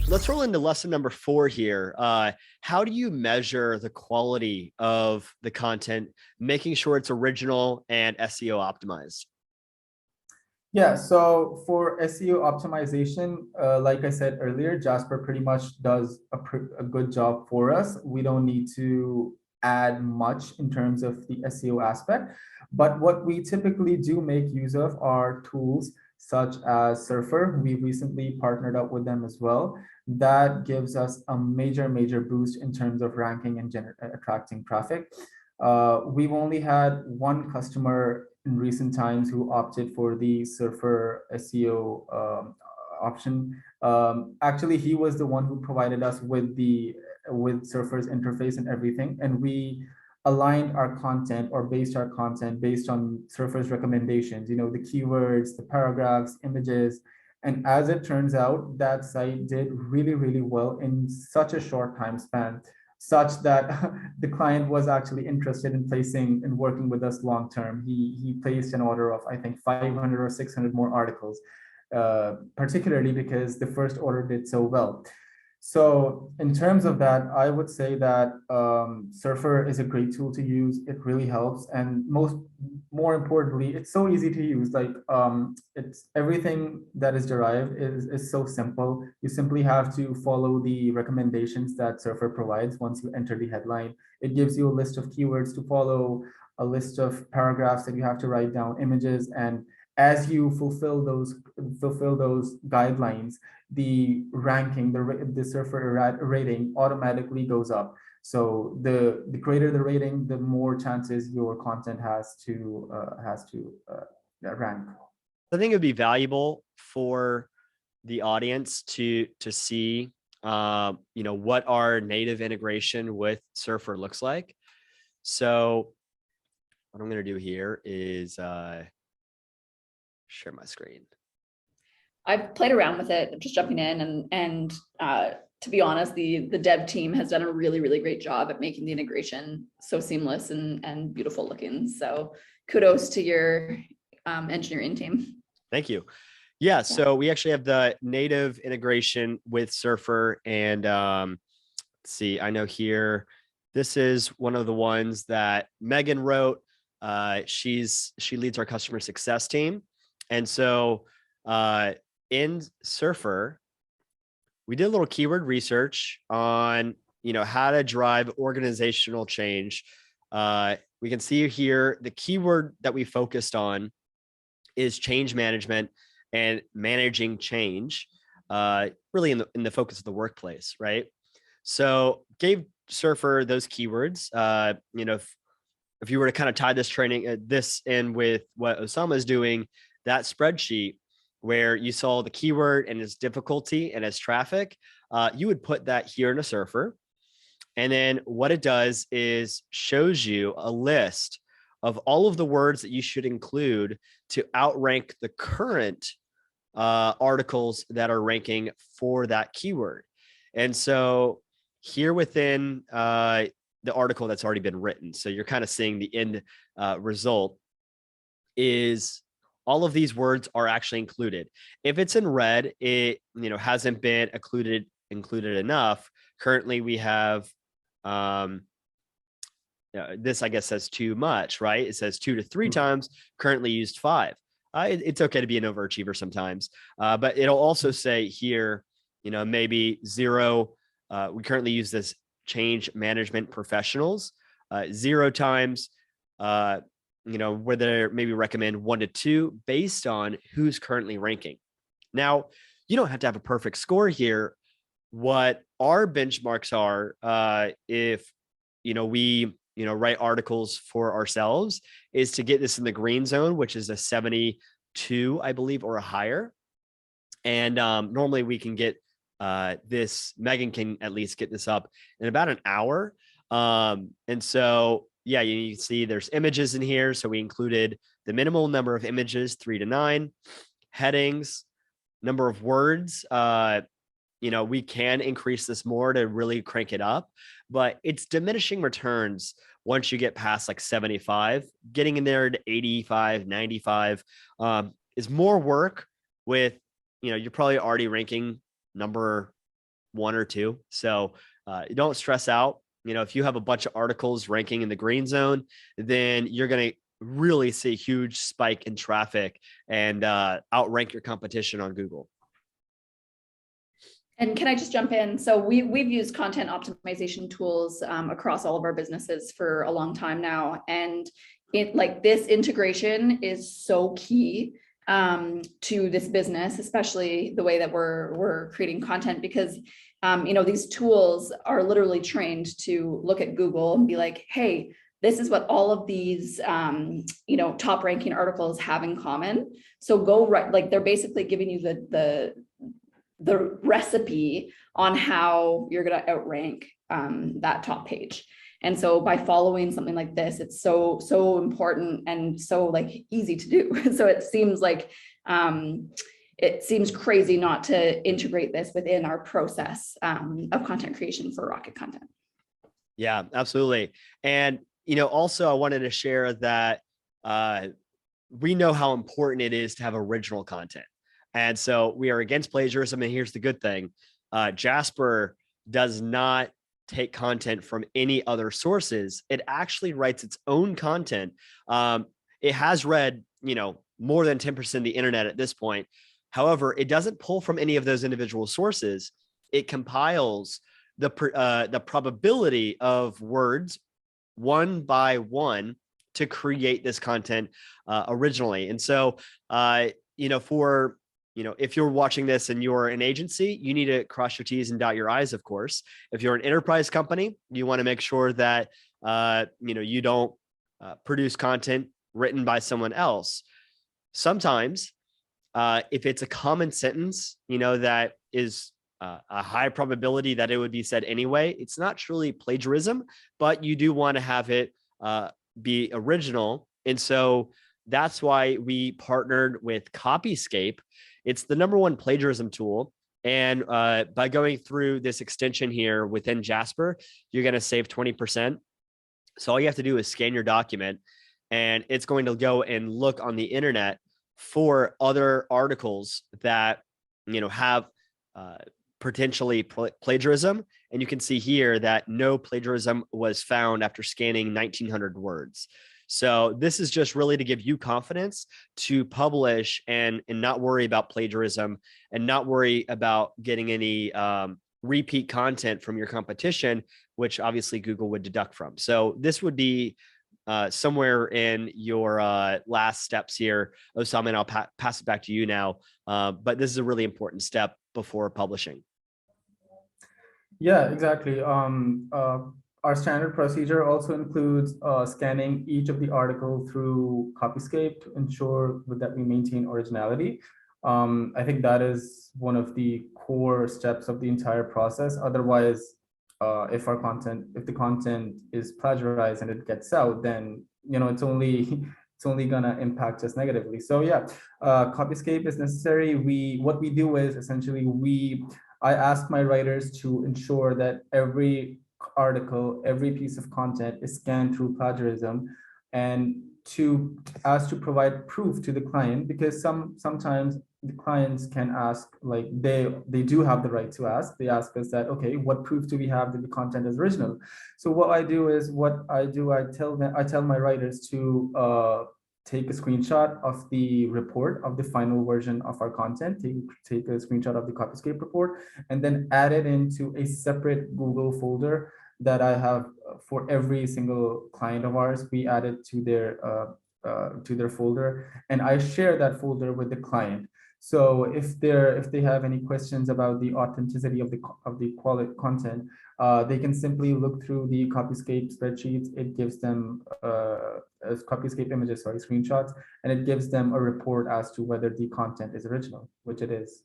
Let's roll into lesson number 4 here. How do you measure the quality of the content, making sure it's original and SEO optimized? Yeah, so for SEO optimization, like I said earlier, Jasper pretty much does a good job for us. We don't need to add much in terms of the SEO aspect. But what we typically do make use of are tools such as Surfer. We recently partnered up with them as well. That gives us a major boost in terms of ranking and attracting traffic. We've only had one customer in recent times who opted for the Surfer SEO option. Actually, he was the one who provided us with Surfer's interface and everything, and we aligned our content or based our content based on Surfer's recommendations. You know, the keywords, the paragraphs, images. And as it turns out, that site did really well in such a short time span, such that the client was actually interested in placing and working with us long term. He placed an order of, I think, 500 or 600 more articles, particularly because the first order did so well. So in terms of that, I would say that Surfer is a great tool to use. It really helps, and more importantly, it's so easy to use. Like it's everything that is derived is so simple. You simply have to follow the recommendations that Surfer provides. Once you enter the headline, it gives you a list of keywords to follow, a list of paragraphs that you have to write down, images, and as you fulfill those guidelines, the ranking, the Surfer ranking automatically goes up. So the greater the rating, the more chances your content has to rank. I think it would be valuable for the audience to see, what our native integration with Surfer looks like. So what I'm going to do here is share my screen. I've played around with it, just jumping in, and to be honest, the dev team has done a really great job at making the integration so seamless and beautiful looking. So kudos to your engineering team. Thank you. Yeah, so we actually have the native integration with Surfer, and let's see, I know here, this is one of the ones that Megan wrote. She leads our customer success team. And so in Surfer, we did a little keyword research on, how to drive organizational change. We can see here the keyword that we focused on is change management and managing change, really in the focus of the workplace, right? So gave Surfer those keywords. If you were to kind of tie this in with what Osama is doing, that spreadsheet where you saw the keyword and its difficulty and its traffic, you would put that here in a Surfer. And then what it does is shows you a list of all of the words that you should include to outrank the current articles that are ranking for that keyword. And so here within the article that's already been written, so you're kind of seeing the end result is all of these words are actually included. If it's in red, it hasn't been included enough. Currently, we have this, I guess, says too much, right? It says 2 to 3 times. Currently used 5. It's okay to be an overachiever sometimes, but it'll also say here, maybe 0. We currently use this change management professionals 0 times. Where they maybe recommend 1 to 2 based on who's currently ranking. Now, you don't have to have a perfect score here. What our benchmarks are, if we write articles for ourselves, is to get this in the green zone, which is a 72, I believe, or a higher. And normally we can get this. Megan can at least get this up in about an hour. And so, yeah, you can see there's images in here. So we included the minimal number of images, 3 to 9, headings, number of words. We can increase this more to really crank it up, but it's diminishing returns once you get past like 75. Getting in there to 85, 95 is more work with, you're probably already ranking number 1 or 2. So you don't stress out. If you have a bunch of articles ranking in the green zone, then you're going to really see a huge spike in traffic and outrank your competition on Google. And can I just jump in? So we've used content optimization tools across all of our businesses for a long time now. And this integration is so key to this business, especially the way that we're creating content, because these tools are literally trained to look at Google and be like, hey, this is what all of these top ranking articles have in common. So go right, like they're basically giving you the recipe on how you're going to outrank that top page. And so by following something like this, it's so important and so easy to do. So it seems crazy not to integrate this within our process of content creation for Rocket Content. Yeah, absolutely. And, also I wanted to share that we know how important it is to have original content. And so we are against plagiarism. And here's the good thing. Jasper does not take content from any other sources. It actually writes its own content. It has read, more than 10% of the internet at this point. However, it doesn't pull from any of those individual sources. It compiles the probability of words one by one to create this content originally. And so, if you're watching this and you're an agency, you need to cross your T's and dot your I's, of course. If you're an enterprise company, you want to make sure that, you don't produce content written by someone else. Sometimes, if it's a common sentence, that is a high probability that it would be said anyway, it's not truly plagiarism, but you do want to have it be original. And so that's why we partnered with Copyscape. It's the #1 plagiarism tool. And by going through this extension here within Jasper, you're going to save 20%. So all you have to do is scan your document, and it's going to go and look on the internet for other articles that, have potentially plagiarism. And you can see here that no plagiarism was found after scanning 1,900 words. So this is just really to give you confidence to publish and not worry about plagiarism and not worry about getting any repeat content from your competition, which obviously Google would deduct from. So this would be somewhere in your last steps here, Osama, and I'll pass it back to you now. But this is a really important step before publishing. Yeah, exactly. Our standard procedure also includes scanning each of the article through Copyscape to ensure that we maintain originality. I think that is one of the core steps of the entire process. Otherwise, if the content is plagiarized and it gets out, then it's only gonna impact us negatively. So yeah, Copyscape is necessary. What we do is essentially I ask my writers to ensure that every article, every piece of content is scanned through plagiarism, and to provide proof to the client, because sometimes the clients can ask, like they do have the right to ask. They ask us that, okay, what proof do we have that the content is original? So what I tell my writers to take a screenshot of the report of the final version of our content, take a screenshot of the Copyscape report, and then add it into a separate Google folder that I have for every single client of ours. We add it to their folder, and I share that folder with the client. So if they have any questions about the authenticity of the quality content, they can simply look through the Copyscape spreadsheets. It gives them Copyscape images, screenshots, and it gives them a report as to whether the content is original, which it is.